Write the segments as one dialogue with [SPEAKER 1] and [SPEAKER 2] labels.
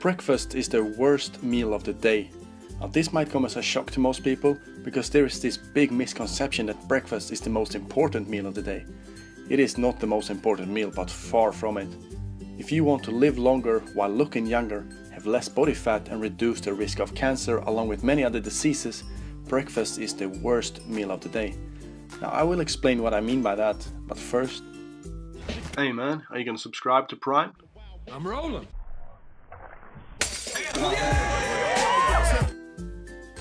[SPEAKER 1] Breakfast is the worst meal of the day. Now this might come as a shock to most people, because there is this big misconception that breakfast is the most important meal of the day. It is not the most important meal, but far from it. If you want to live longer while looking younger, have less body fat and reduce the risk of cancer along with many other diseases, breakfast is the worst meal of the day. Now I will explain what I mean by that, but first... Hey man, are you gonna subscribe to Prime?
[SPEAKER 2] I'm rolling.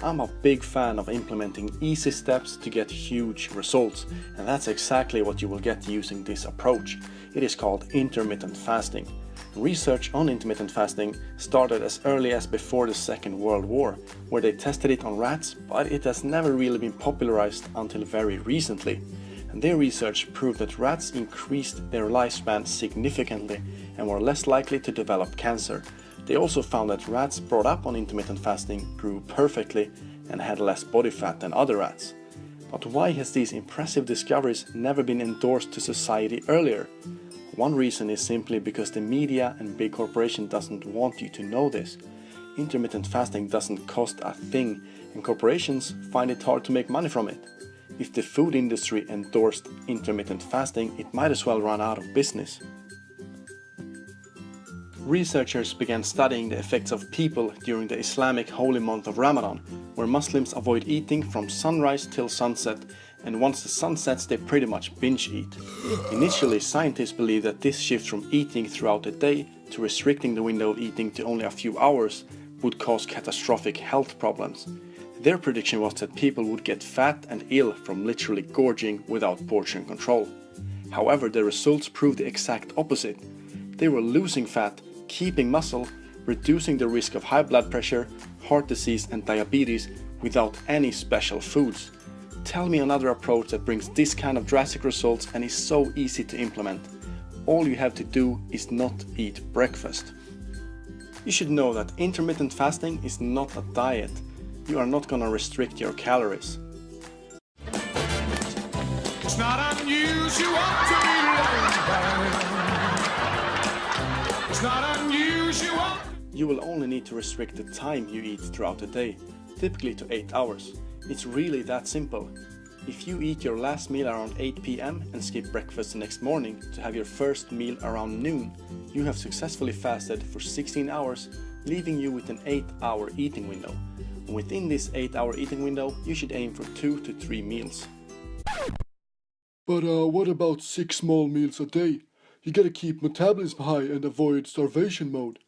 [SPEAKER 1] I'm a big fan of implementing easy steps to get huge results, and that's exactly what you will get using this approach. It is called intermittent fasting. Research on intermittent fasting started as early as before the Second World War, where they tested it on rats, but it has never really been popularized until very recently. And their research proved that rats increased their lifespan significantly and were less likely to develop cancer. They also found that rats brought up on intermittent fasting grew perfectly and had less body fat than other rats. But why has these impressive discoveries never been endorsed to society earlier? One reason is simply because the media and big corporations doesn't want you to know this. Intermittent fasting doesn't cost a thing, and corporations find it hard to make money from it. If the food industry endorsed intermittent fasting, it might as well run out of business. Researchers began studying the effects of people during the Islamic holy month of Ramadan, where Muslims avoid eating from sunrise till sunset, and once the sun sets they pretty much binge eat. Initially, scientists believed that this shift from eating throughout the day to restricting the window of eating to only a few hours would cause catastrophic health problems. Their prediction was that people would get fat and ill from literally gorging without portion control. However, the results proved the exact opposite. They were losing fat, keeping muscle, reducing the risk of high blood pressure, heart disease and diabetes without any special foods. Tell me another approach that brings this kind of drastic results and is so easy to implement. All you have to do is not eat breakfast. You should know that intermittent fasting is not a diet. You are not gonna restrict your calories.
[SPEAKER 2] It's not unusual to be lonely. It's not unusual.
[SPEAKER 1] You will only need to restrict the time you eat throughout the day, typically to 8 hours. It's really that simple. If you eat your last meal around 8 p.m. and skip breakfast the next morning to have your first meal around noon, you have successfully fasted for 16 hours, leaving you with an 8-hour eating window. And within this 8-hour eating window, you should aim for 2 to 3 meals.
[SPEAKER 3] But what about 6 small meals a day? You gotta keep metabolism high and avoid starvation mode.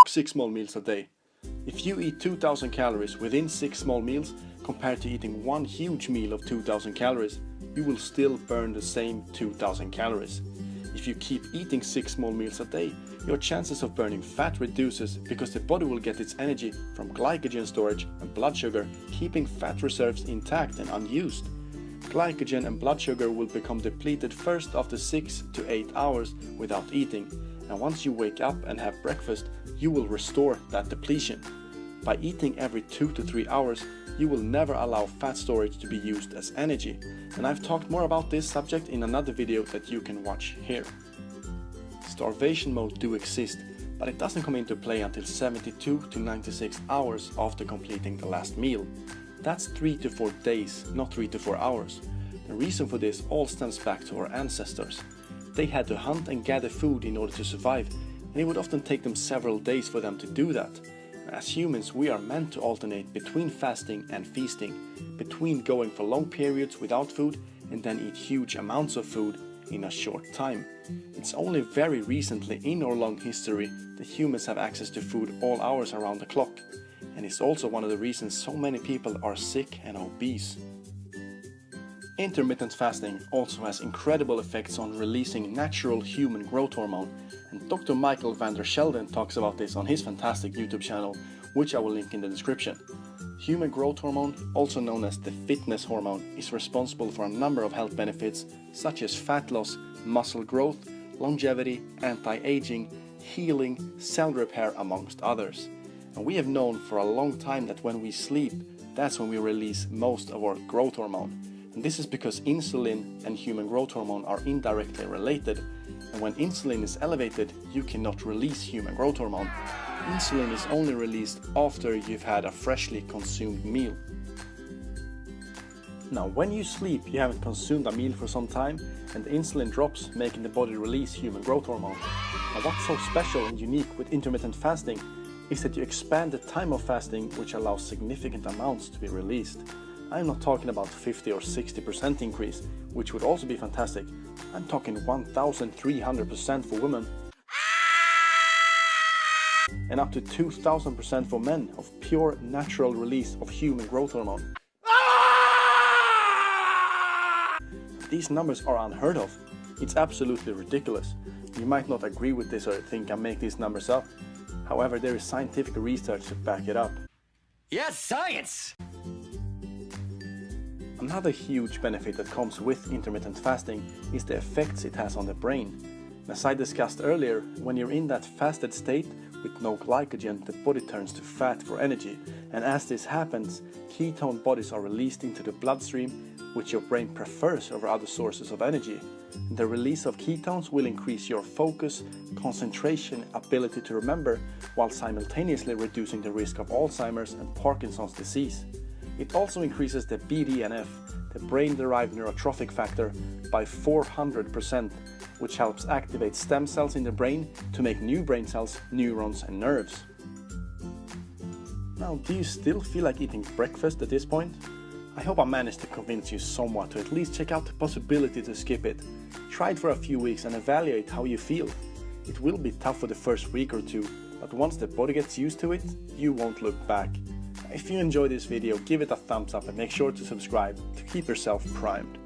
[SPEAKER 1] 6 small meals a day. If you eat 2,000 calories within 6 small meals, compared to eating one huge meal of 2,000 calories, you will still burn the same 2,000 calories. If you keep eating 6 small meals a day, your chances of burning fat reduces because the body will get its energy from glycogen storage and blood sugar, keeping fat reserves intact and unused. Glycogen and blood sugar will become depleted first after 6 to 8 hours without eating, and once you wake up and have breakfast, you will restore that depletion. By eating every 2 to 3 hours, you will never allow fat storage to be used as energy, and I've talked more about this subject in another video that you can watch here. Starvation mode do exist, but it doesn't come into play until 72 to 96 hours after completing the last meal. That's 3 to 4 days, not 3 to 4 hours. The reason for this all stems back to our ancestors. They had to hunt and gather food in order to survive, and it would often take them several days for them to do that. As humans, we are meant to alternate between fasting and feasting, between going for long periods without food and then eat huge amounts of food in a short time. It's only very recently in our long history that humans have access to food all hours around the clock, and it's also one of the reasons so many people are sick and obese. Intermittent fasting also has incredible effects on releasing natural human growth hormone, and Dr. Michael van der Sheldon talks about this on his fantastic YouTube channel, which I will link in the description. Human growth hormone, also known as the fitness hormone, is responsible for a number of health benefits such as fat loss, muscle growth, longevity, anti-aging, healing, cell repair, amongst others. And we have known for a long time that when we sleep, that's when we release most of our growth hormone. And this is because insulin and human growth hormone are indirectly related, and when insulin is elevated, you cannot release human growth hormone. Insulin is only released after you've had a freshly consumed meal. Now, when you sleep, you haven't consumed a meal for some time, and the insulin drops, making the body release human growth hormone. Now, what's so special and unique with intermittent fasting is that you expand the time of fasting, which allows significant amounts to be released. I'm not talking about 50 or 60% increase, which would also be fantastic. I'm talking 1,300% for women and up to 2,000% for men of pure natural release of human growth hormone. These numbers are unheard of. It's absolutely ridiculous. You might not agree with this or think I make these numbers up. However, there is scientific research to back it up.
[SPEAKER 2] Yes, science!
[SPEAKER 1] Another huge benefit that comes with intermittent fasting is the effects it has on the brain. As I discussed earlier, when you're in that fasted state with no glycogen, the body turns to fat for energy, and as this happens, ketone bodies are released into the bloodstream, which your brain prefers over other sources of energy. The release of ketones will increase your focus, concentration, ability to remember, while simultaneously reducing the risk of Alzheimer's and Parkinson's disease. It also increases the BDNF, the brain-derived neurotrophic factor, by 400%, which helps activate stem cells in the brain to make new brain cells, neurons and nerves. Now, do you still feel like eating breakfast at this point? I hope I managed to convince you somewhat to at least check out the possibility to skip it. Try it for a few weeks and evaluate how you feel. It will be tough for the first week or two, but once the body gets used to it, you won't look back. If you enjoyed this video, give it a thumbs up and make sure to subscribe to keep yourself primed.